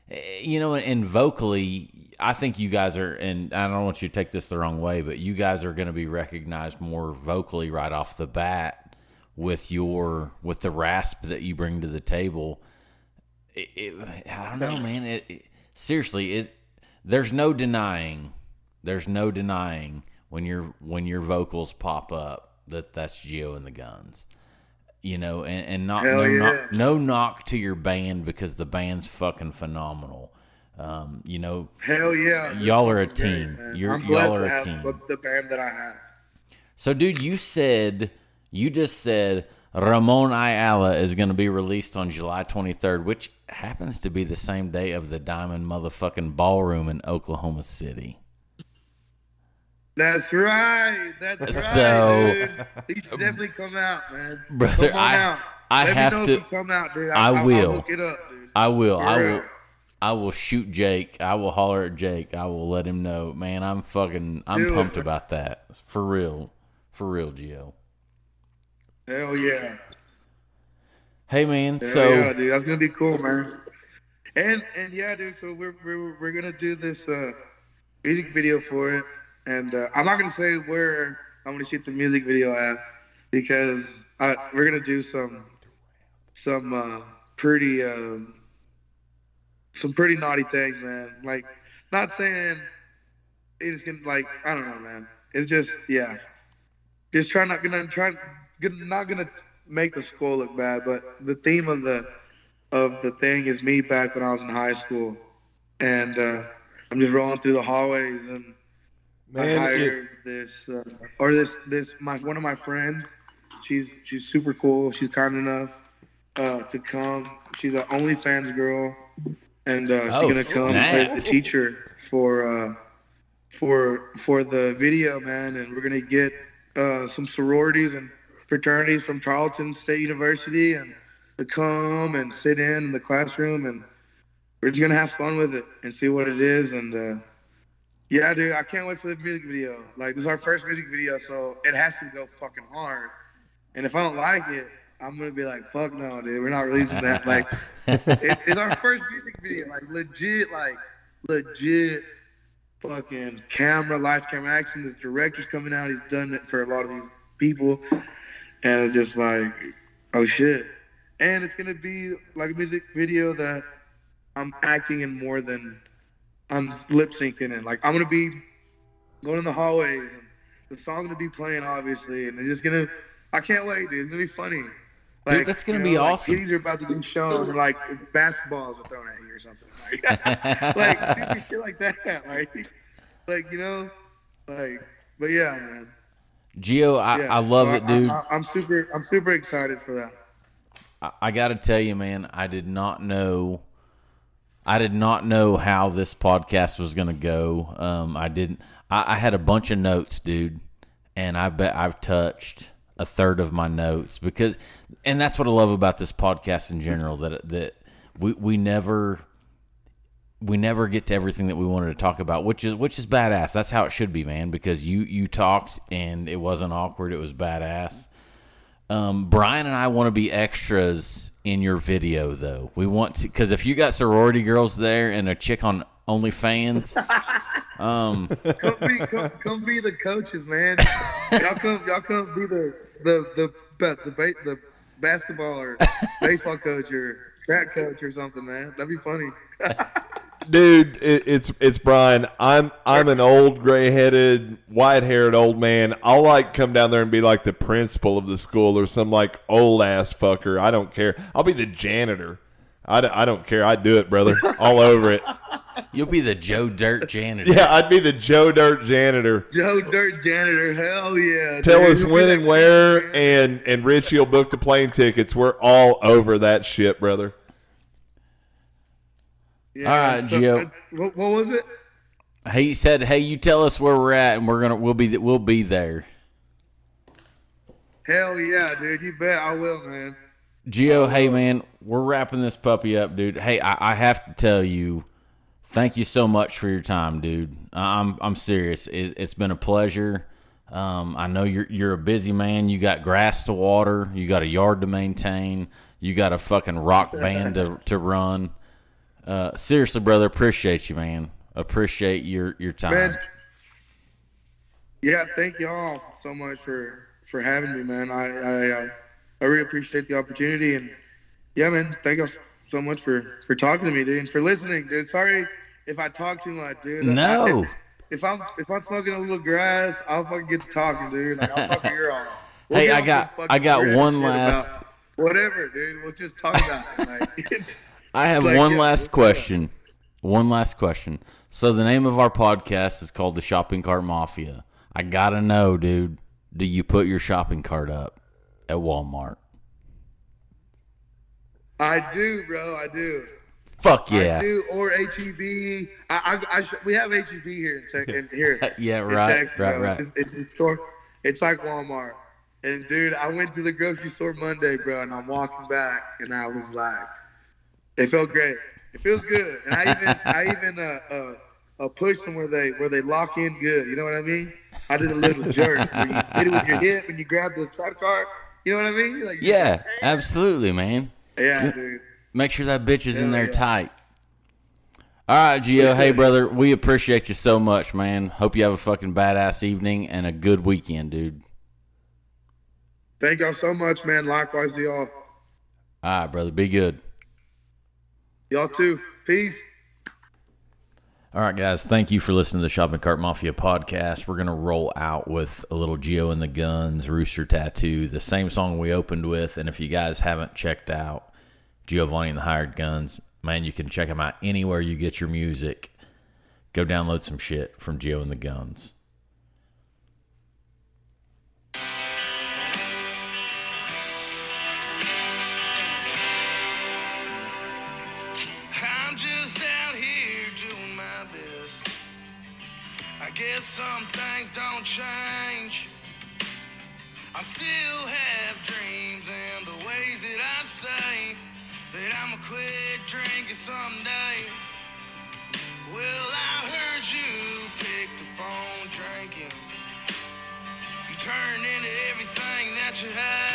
and vocally, I think you guys are, and I don't want you to take this the wrong way, but you guys are going to be recognized more vocally right off the bat with the rasp that you bring to the table. I don't know, man. Seriously, there's no denying when your vocals pop up that's Gio and the Guns, and no knock to your band because the band's fucking phenomenal. Hell yeah, y'all are a team. I'm blessed y'all are to a have team. the band that I have. So, dude, you just said Ramon Ayala is going to be released on July 23rd, which happens to be the same day of the Diamond motherfucking Ballroom in Oklahoma City. That's right. That's right, So, dude. You should definitely come out, man. brother, Come on out. I Let have me know to. if you come out, dude. I will. I'll hook it up, dude. I will. For I real. will. I will shoot Jake. I will holler at Jake. I will let him know. Man, I'm Do pumped it. about that. For real, Gio. Hell yeah. Hey, man. Hell So yeah, dude. That's gonna be cool, man. And yeah, dude. So we're gonna do this music video for it, and I'm not gonna say where I'm gonna shoot the music video at because we're gonna do some pretty some pretty naughty things, man. Like, not saying it's gonna, like, I don't know, man. It's just, yeah, just not gonna make the skull look bad. But the theme of the thing is me back when I was in high school, and I'm just rolling through the hallways, and Man, I hired one of my friends. She's super cool. She's kind enough to come. She's an OnlyFans girl, and she's gonna come and play the teacher for the video, man. And we're gonna get some sororities and fraternities from Tarleton State University and to come and sit in the classroom, and we're just gonna have fun with it and see what it is. And yeah, dude, I can't wait for the music video. Like, this is our first music video, so it has to go fucking hard. And if I don't like it, I'm gonna be like, fuck no, dude, we're not releasing that. Like, it's our first music video, like legit fucking lights, camera, action. This director's coming out. He's done it for a lot of these people, and it's just like, oh shit. And it's gonna be like a music video that I'm acting in more than I'm lip syncing in. Like, I'm gonna be going in the hallways, and the song's gonna be playing, obviously, and it's just gonna. I can't wait, dude. It's gonna be funny. Like, dude, that's gonna be awesome. Like, titties are about to be shown, and like basketballs are thrown at you or something. Like stupid shit like that. Like, you know, like. But yeah, man. Gio, I love it, dude. I'm super excited for that. I got to tell you, man, I did not know how this podcast was going to go. I had a bunch of notes, dude, and I bet I've touched a third of my notes and that's what I love about this podcast in general, that we never get to everything that we wanted to talk about, which is badass. That's how it should be, man, because you talked and it wasn't awkward. It was badass. Brian and I want to be extras in your video, though. We want to, because if you got sorority girls there and a chick on OnlyFans, come be the coaches, man. Y'all come be the basketball or baseball coach or track coach or something, man. That'd be funny. Dude, it's Brian. I'm an old, gray-headed, white-haired old man. I'll like come down there and be like the principal of the school or some like old ass fucker. I don't care. I'll be the janitor. I don't care. I'd do it, brother. All over it. You'll be the Joe Dirt janitor. Yeah, I'd be the Joe Dirt janitor. Joe Dirt janitor. Hell yeah. Tell dude. us when and where, and Richie will book the plane tickets. We're all over that shit, brother. Yeah, all right, Gio. What was it? He said, "Hey, you tell us where we're at, and we'll be there." Hell yeah, dude! You bet I will, man. Gio, hey man, we're wrapping this puppy up, dude. Hey, I have to tell you, thank you so much for your time, dude. I'm serious. It's been a pleasure. I know you're a busy man. You got grass to water. You got a yard to maintain. You got a fucking rock band to run. Seriously, brother, appreciate you, man. Appreciate your time. Man, yeah, thank y'all so much for having me, man. I really appreciate the opportunity, and yeah, man, thank y'all so much for talking to me, dude, and for listening, dude. Sorry if I talk too much, dude. No. If I'm smoking a little grass, I'll fucking get to talking, dude. Like, I'll talk your ear off. Hey, I got one last. Whatever, dude. We'll just talk about it. Like, I have one last question. One last question. So the name of our podcast is called the Shopping Cart Mafia. I gotta know, dude. Do you put your shopping cart up at Walmart? I do, bro. I do. Fuck yeah. I do, or HEB. We have HEB here here. Yeah, in right, Texas, right, bro. right. It's like Walmart. And dude, I went to the grocery store Monday, bro, and I'm walking back, and I was like, it felt great. It feels good. And I even pushed them where they lock in good. You know what I mean? I did a little jerk where you hit it with your hip and you grab the sidecar. You know what I mean? Like, Yeah, absolutely, man. Yeah, dude. Make sure that bitch is in there yeah. tight. All right, Gio. Hey, brother, we appreciate you so much, man. Hope you have a fucking badass evening and a good weekend, dude. Thank y'all so much, man. Likewise to y'all. All right, brother. Be good. Y'all too. Peace. All right, guys. Thank you for listening to the Shopping Cart Mafia podcast. We're going to roll out with a little Gio and the Guns, Rooster Tattoo, the same song we opened with. And if you guys haven't checked out Giovannie and the Hired Guns, man, you can check them out anywhere you get your music. Go download some shit from Gio and the Guns. I'm just out here doing my best. I guess some things don't change. I still have dreams and the ways that I'd say that I'ma quit drinking someday. Well, I heard you picked up on drinking. You turned into everything that you had.